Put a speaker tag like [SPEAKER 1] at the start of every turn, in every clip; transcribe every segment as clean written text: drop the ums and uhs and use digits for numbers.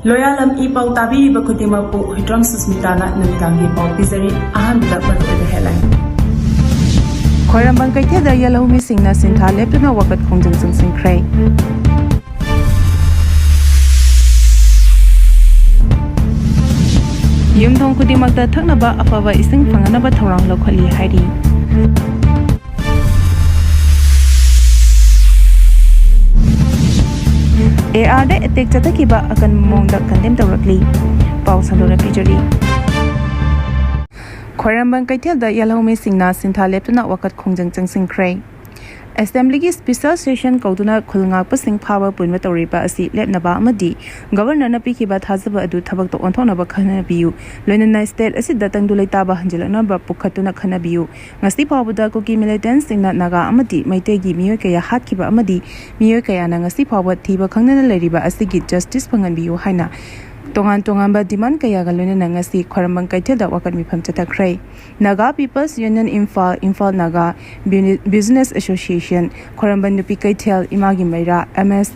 [SPEAKER 1] Loyalam E-PAO Tabiri Bakutimapu, Hidram Susmitana, Numitangi Pau Pizari, Ahamida Patu headline.
[SPEAKER 2] Khorambang Kaitya da Yellow Missing Nscn Leptuna Wakat Khongjang Changsinkhre. Yumthong Kudimakta Thaknaba Afava Ising Fanganaba Thorang Locally Haikhre. AR de attack chatakiba akan mongda condemn tawrakli pau salora pijari Khorambang Kaitya da Yellow Missing Nscn Leptuna Wakat Khongjang Changsinkhre. Assembly ki special session Touduna khulngak pasing phawa punwa toriba asi lepnaba amadi governor na pikiba thazaba adu thabak to onthonaba khanabiu Leinade state asi datang dulai taba hanjilana ba pukhatuna khanabiu ngasti phawda koki militants singna naga amadi maite gi miyoy kaya Hatkhiba amadi miyoy kaya na ngasti phawba thiba khangnana leiriba asigi justice phanganbiu haina Tongan demand kaya galuna na ngasi Khorambang Kaitya da Wakat mifam chatakre. Naga People's Union Imphal Naga Business Association Khorambang Nupi Kaithel Imagi Maira MS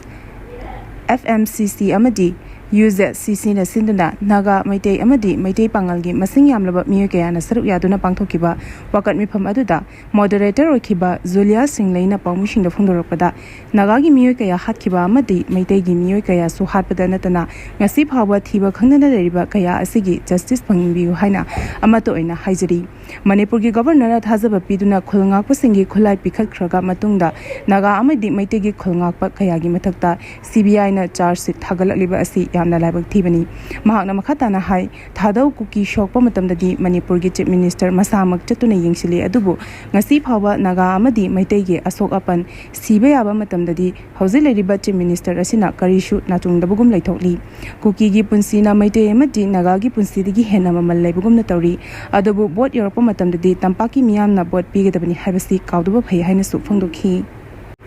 [SPEAKER 2] FMCC Amadi UZCC na sinduna Naga Maitei Amadi Maitei Pangalgi Masing Yamlaba miyoy kaya na saruk yaduna pangthokiba Wakat mifam aduda moderator okiba Zulia Singlei na pangmushing da phungdorokpada Naga gi miyoy kaya Hatkhiba amadi Maitei gi miyoy kaya su hatpada natana ngasi phawba thiba khangnana leriba kaya asigi justice phangbiu haina amato oina haijari Manipur gi governor thazaba piduna khulngak pasingi khulai pikhatkhraga matungda Naga amadi Maitei gi khulngak pa kaya gi mathakta CBI na charge sheet thagalakliba asi yamna laibak thibani mahakna makhatana hai thadau kuki shokpa matamdadi Manipur gi chief minister masamak chatuna yengsili adubu ngasi phawba Naga amadi Maitei gi asok apan sibe yaba matamdadi hauji leriba chief minister asina karishu nachungdabugum laithokli kuki gi punsina Maitei amadi Naga gi punsidigi hena mamal laibugum na tawri adubu bot yorpa matamdadi tampaki miyamna bot pigedabani haibasi kawduba phai haina su phangdokhi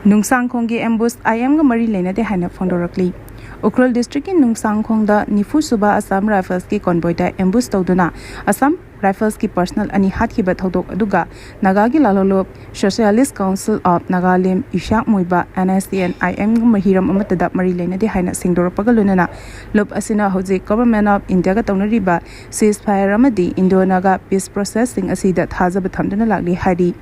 [SPEAKER 2] Nscn gi ambush IM ga mari Leinade haina phangdorakli Ukhrul district in Nscn da Nifu Suba Assam Rifles ki convoy da ambush Touduna Assam Rifles ki personal ani Hatkhiba thodok aduga Naga gi lalolop Socialist Council of Nagaland Ishak Muiba Nscn IM mahiram amatada mari Leinade haina singdorapaga lunana lop asina hoji government of India ga tawnariba ceasefire amadi Indo-Naga peace processing asida thazaba thamduna lagli hari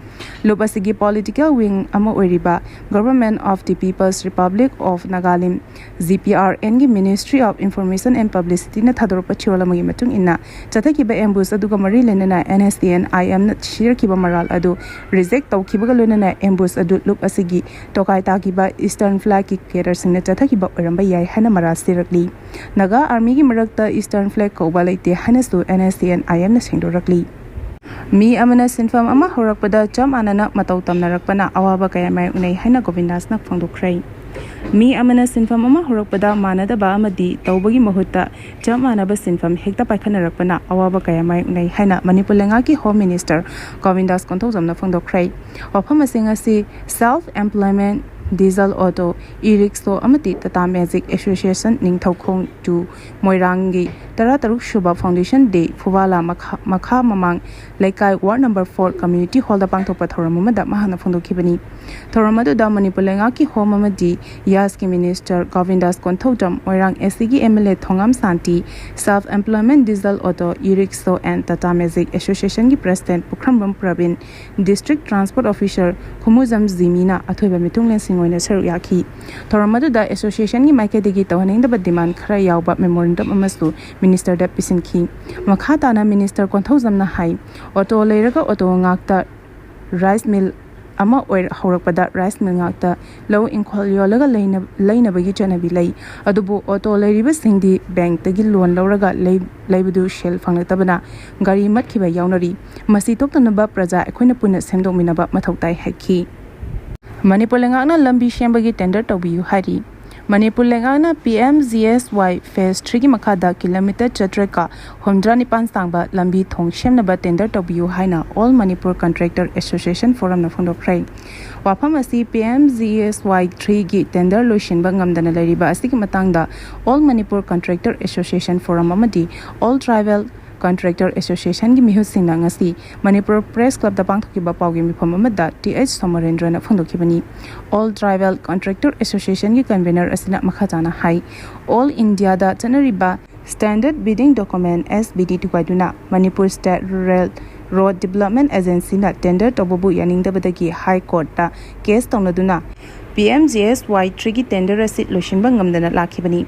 [SPEAKER 2] lop asigi political wing ama oiriba Government of the People's Republic of Nagaland GPRN gi Ministry of Information and Publicity na thadoropa chirolamagi matung inna chathakiba ambush aduga mari Leinade Nscn IM na shirkiba maral adu reject tawkiba Leinade ambush adu loop asigi tokai takiba Eastern Flag ki cater singna chathakiba oramba yai hana maral sirakli Naga Army gi marakta Eastern Flag koba leite hanasu Nscn IM na singdorakli Mi amana sinfam ama horakpada cham anana matau tamnarakpana awaba kaya mai unai haina Govindas nak phangdokhrei Mi amana sinfam ama horakpada manadaba amadi tawbagi mahutta cham anaba sinfam hekta paikhanarapana awaba kaya mai unai haina Manipur lenga ki Home Minister Govindas konthojamna phangdokhrei wafam asinga si self employment diesel auto e-rickshaw amati Tata Magic Association Ningthaukhong to Moirangi Tarataruk Shuba Foundation Day Fuwala Makha Mamang Laikai Ward number 4 Community Hall da pangthokpa thoramamada mahana phongdokhibani thoramadu da Manipur lenga ki Home amadi Yas ki Minister Govindas Konthojam Moirang SCG MLA Thongam Santi Self Employment Diesel Auto e-rickshaw and Tata Magic Association ki President Pukhrambam Pravin District Transport Officer Khumuzam Zimina athoiba mitunglen oina saru yaki thoramadu da association gi maikadegi tawning da demand khara yawba memorandum amasu minister da pisinki makhata na minister konthojam na hai auto leiraga auto ngakta rice mill ama oir horakpada rice mill ngakta low inkhol yolaga leina bagi chanabi lei adubu auto leiriba singdi bank tagi loan lawraga leibudu shell phanglatabana gari matkhiba yawnari masi toktanaba praja ekhoina punna semdokminaba mathautai haikhi Manipur lengana lambi shembagi tender tawbiu hari Manipur lengana PMGSY phase 3 gi makhada kilometer chatreka homdra nipan sangba lambi thong shemnaba tender tawbiu haina All Manipur Contractor Association Forum na phongdokhrei wafam asi PMGSY 3 gi tender loishinba ngamdana leriba asigi matangda All Manipur Contractor Association Forum amadi All Tribal Contractor Association gi mihut singna ngasi Manipur Press Club da pangthokiba pawgi mifam amada TH Somarendra na phongdokibani All Tribal Contractor Association gi convener asina makhajana hai All India da chanariba Standard Bidding Document SBD Touduna Manipur State Rural Road Development Agency na tender tobobu yaningdabadagi High Court da case tongladuna PMGSY 3 gi tender receipt loshinba ngamdana lakhibani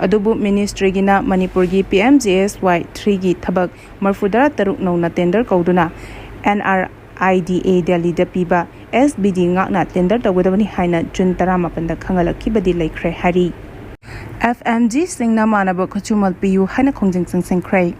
[SPEAKER 2] adubu ministry gi na Manipur gi PMGSY 3 gi thabak marfudara taruk nauna tender kauduna NRIDA Delhi da piba SBD ngakna tender tawdabani haina June 18 da khangalakibadi Haikhre hari FMG singna manaba khuchumal piyu haina Khongjang Changsinkhre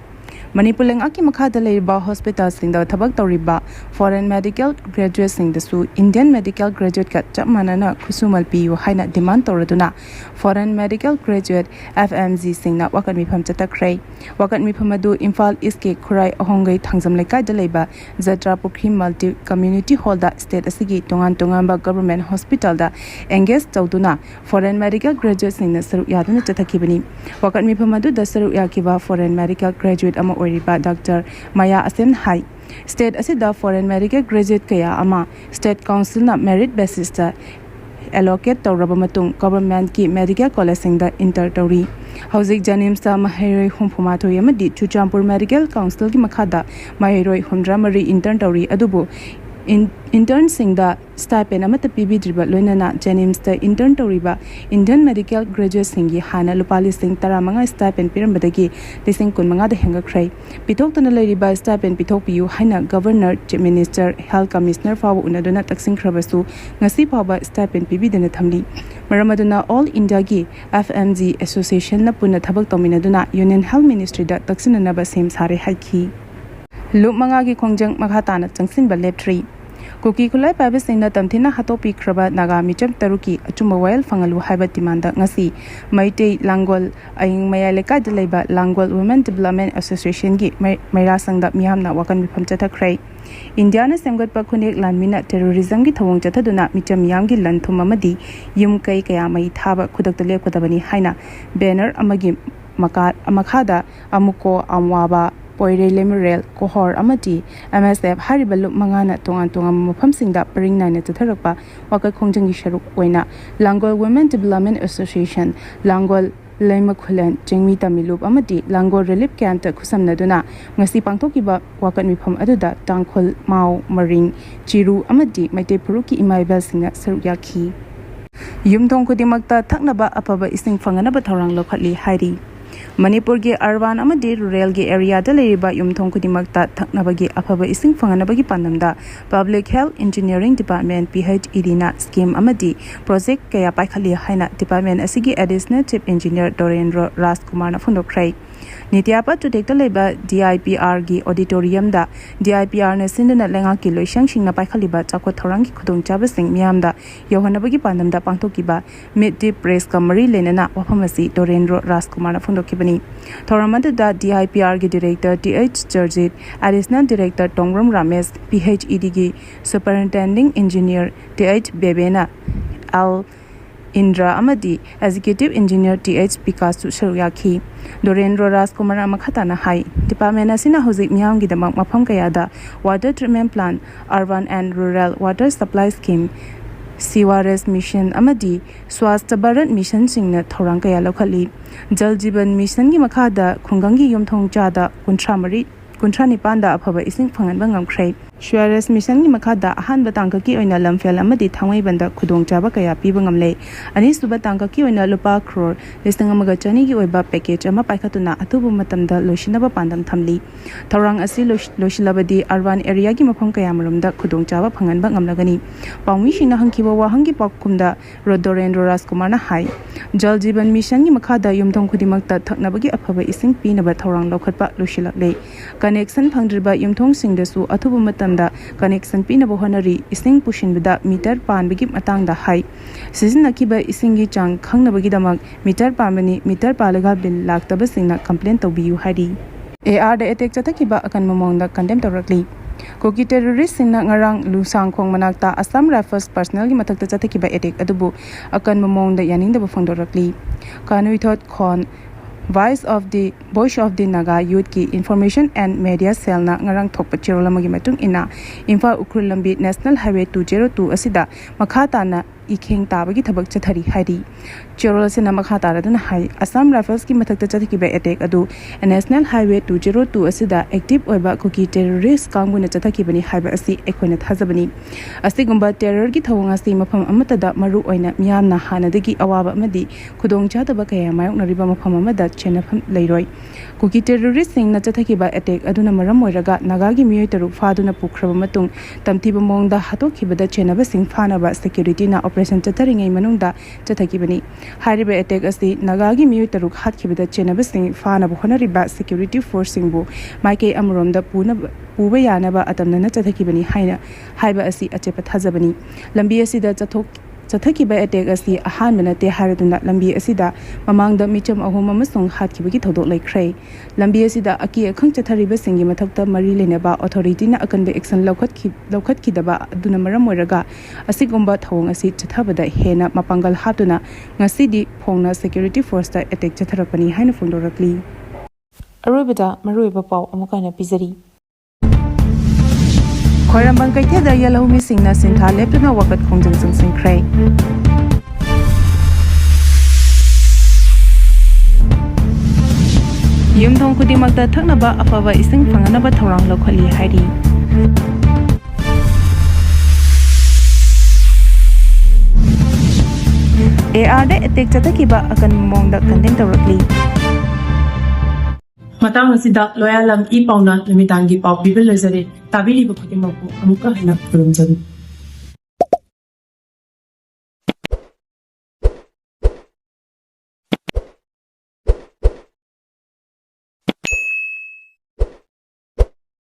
[SPEAKER 2] Manipur lengaki makhada leiba hospital singda thabak tawriba foreign medical graduate singdasu Indian medical graduate ka chapmanana khusumal piyu haina demand tawraduna foreign medical graduate FMG singna wakat mifam chatakhrei wakat mifam adu Imphal East ke khurai ahongai thangjam lekai da leiba Zatra Pukhi multi community hall da state asigi tongan ba government hospital da engage tawduna foreign medical graduate singna saru yaduna chathakibani wakat mifam adu da saru yakiba foreign medical graduate ama Oriba Dr. Maya Asen Hai State asida foreign medical graduate kaya ama State Council na merit basis ta allocate tawraba matung government ki medical college singda inter tawri Hauzik Janim's ta Haikhre humphuma thoi amadi Chuchampur Medical Council ki makhada Haikhre humdramari intern tawri adubu intern singda stipend amata pibidriba loinana Janims ta intern tawriba Indian medical graduate singi hana lupali sing taramanga stipend pirambadagi lising kunmanga da hengakhrei pitoktana leiriba stipend pitok piyu haina governor chief minister health commissioner fawu unaduna taksinkhrabasu ngasi phawba stipend pibidana thamli maramaduna all India gi FMG association na punna thabak tominaduna union health ministry da taksinanaba sem sare haikhi Lupmanga gi Khongjang makhatana changsinba lab 3 Kuki kulai pabe singna tamthina hatopi khraba naga micham taruki achuma wail fangalu haiba timanda ngasi maitei langol aing mayaleka delaiba langol women development association gi maira sangda miyamna wakan mifam chathakhrei India na semgatpa khunek lanmina terrorism gi thawong chathaduna micham miyam gi lanthum amadi yum kai kaya mai thaba khudakta lepkadabani haina banner amagi makhada amuko amwaba Poire Lemerel, Cohor Amati, MSF Haribalu Mangana Tongan Mufam Singda Pering Nine Tatharapa, Wakat Khongjang Sharuk Wena, Langol Women Development Association, Langol Laimakhulan, Jingmi Tamilup Amati, Langol Relief Camp Kusam Naduna, Ngasi Pangtokiba, Wakat Mipam Aduda, Tangkol Mao Marine, Chiru Amati, Maite Puruki Imaibel Singa Saruyaki. Yumtong Kudimakta Taknaba Apaba Ising Fanganaba Tarang Lokatli Hari. Manipur ge urban amadi rural ge area da leiba yumthong kudimakta thaknabagi afaba ising fanganabagi pandamda public health engineering department PhD na scheme amadi project kaya paikhali haina department asigi additional chief engineer Dorendra Rajkumar na phondokrai Nityapa to take the labor DIPR gi auditorium da DIPR na sindana lenga ki loisang singna paikhaliba chakwa thorangi khudong chaba sing miyam da yohanabagi pandam da pangtokiba mid deep press kamari lenana wafamasi Dorendra Rajkumar na phondokibani thoramada da DIPR gi director TH Jurjit additional director Tongram Ramesh PhD gi superintending engineer TH Bebena Al Indra Amadi, Executive Engineer TH Pikasu Sharyaki, Dorendra Rajkumar Amakhatana Hai, Department Asina Hozik Miyangi the Mapam Kayada, Water Treatment Plant, Urban and Rural Water Supply Scheme, Siwares Mission Amadi, Swasta Bharat Mission Singna Thorankaya Lokali, Jal Jiban Mission Gimakada, Khongjang Yumthong Chada, Kuntrani Panda Apaba Ising Fangan Bangam Kray. Suarez Mission Makada Han Batanga ki oina lamfel amadi thangwai banda khudong chaba kaya pibangam le ani suba tangka ki oina lupa crore listing amaga chani gi oiba package ama paikhatuna atubu matamda loishinaba pandam thamli thorang asi loishilabadi urban area gi mafam kaya marumda khudong chaba phangan ba ngamlagani pawmi shina hangkiba wa hangi pakumda Dorendra Rajkumar na hai Jal Jiban Mission gi makada yumthong khudimakta thaknabagi afaba ising pinaba thorang lokhatpa loishilakle connection phangdriba yumthong singdasu atubu matam connection pinabo honari ising pushin bida meter pan bigi matang da hai sizna kiba isingi chang khangnabagi damak meter pamani meter palaga bil laktaba singna complaint tobiyu hari AR da attack chatakiba akan mamong da condemn torakli Koki terrorist singna ngarang lusang khong manakta Assam Rifles personnel gi matakta chatakiba attack adubu akan mamong da yaning da bafang dorakli kanui thot khon Voice of the Naga Youth ki Information and Media Cell na ngarang thokpa chirol amagi matung ina Imphal Ukhul Lambi National Highway 202 asida makhata na ikheng tabagi thabak chathari hari chirol sina makhata raduna hai Assam Rifles ki mathakta chathaki ba attack adu National Highway 202 asida active oiba kuki terrorist kanguna chathaki bani haiba asi ekhoina thajabani asigumba terror ki thawang asi mafam amata da maru oina miyamna hanadagi awaba amadi khudong chadaba kaya mayokna riba mafam amada chenafam leiroi kuki terrorist sing na chathaki ba attack aduna maram oiraga nagagi miyoi taruk faduna pukraba matung tamtiba mongda hatokhibada chenaba sing fanaba security na operation chatharingai manungda chathaki bani hariba attack asi nagagi miyoi taruk hatkibada chenaba sing fanaba honariba security force singbu maike amromda puba yanaba atamna na chathaki bani haina haiba asi achepa thajabani lambi asida Chathaki by attack as the Ahamana te Haraduna Lambi Asida, among the Micham Ahomamasung Hatkibaki Todo like Cray. Lambi Asida Aki a Kangchatariba singing Matata Marilinaba authority na akan be exon Lokat Kidaba Dunamara Moraga, a sigumba hong a seat Chatabada Hena Mapangal Hatuna, Nasidi Pona security force that attack Chatarapani Hanafundoracli. Arubida Maruiba Pau Amukana Pizari. Khorambang kaitya da yellow missing na sintha lepna wakat khongjang Changsinkhre yumthong kudimakta thaknaba afaba ising phanganaba thorang lokhali hairi AR de attack chatakiba akan mongda kandeng tawrakli
[SPEAKER 1] Matang asida loyalam E-PAO na namitangi pau bibil lazare tabili ba khudimako amuka hina kurumjari